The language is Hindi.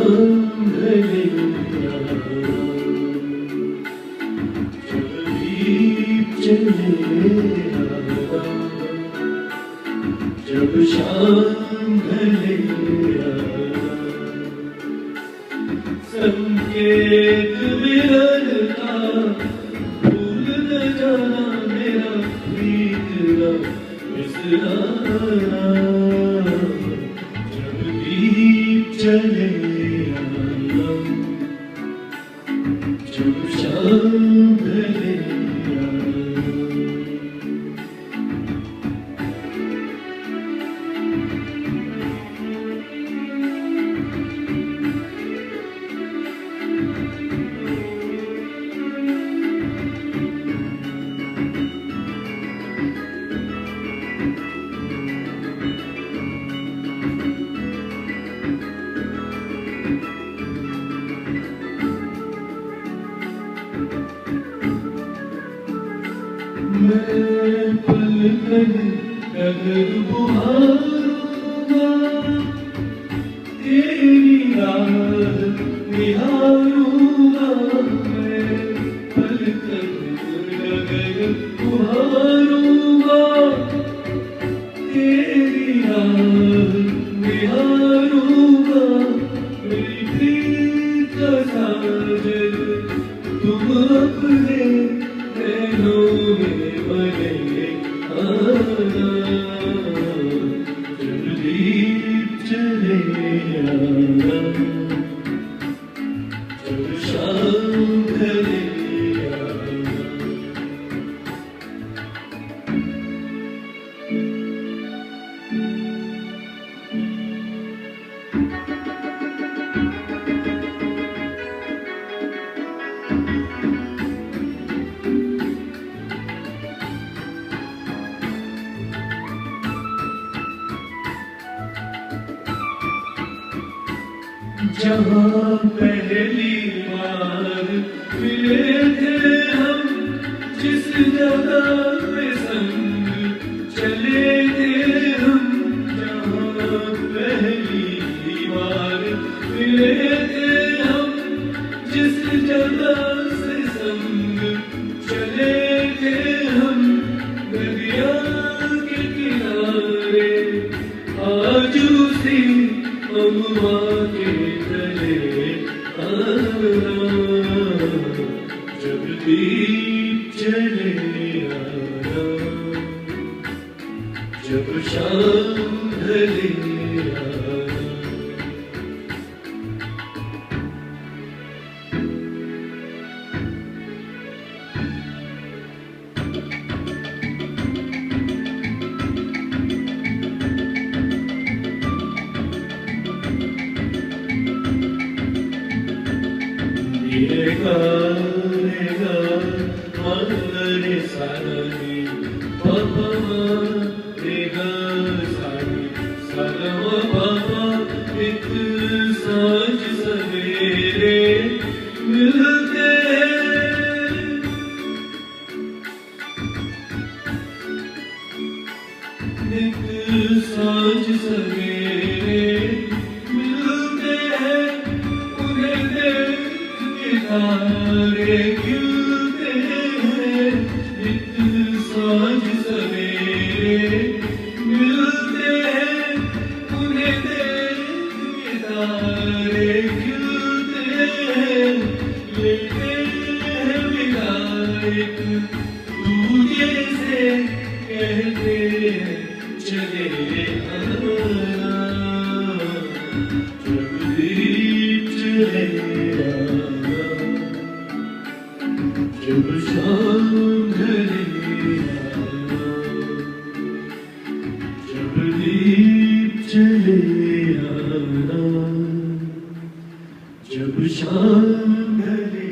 शाम ढले जब दीप जले जब शाम ढले संकेत मिलन का भूल न जाना मेरा प्रीत का विसराना जब दीप जले जब शाम ढले मैं पलकन डगर बुहारूंगा तेरी राह निहारूंगा मैं पलकन डगर बुहारूंगा तेरी राह निहारूंगा मेरी प्रीत का साजन तुम अपने नैनों में बने आना जब दीप जले आना जब शाम ढले आना जहाँ पहली बार मिले थे हम जिस जगह पे संग चले थे हम जहाँ पहली बार मिले थे हम जिस जगह से संग चले थे हम दरिया के किनारे आज उसी अम्मा के जब दीप जले आना जब शाम ढले आना ये गाने मारे सानी पापा रे गा सानी सालवा पापा एक साँझ सवेरे मिलते एक साँझ सवेरे मिलते हैं उन्हें तारे खिलते हैं एक साँझ सवेरे मिलते हैं उन्हें देख के तारे खिलते हैं लेते हैं विदाई दूजे से कहते हैं चले आना जब दीप जले जब शाम ढले जब दीप जले आना जब शाम ढले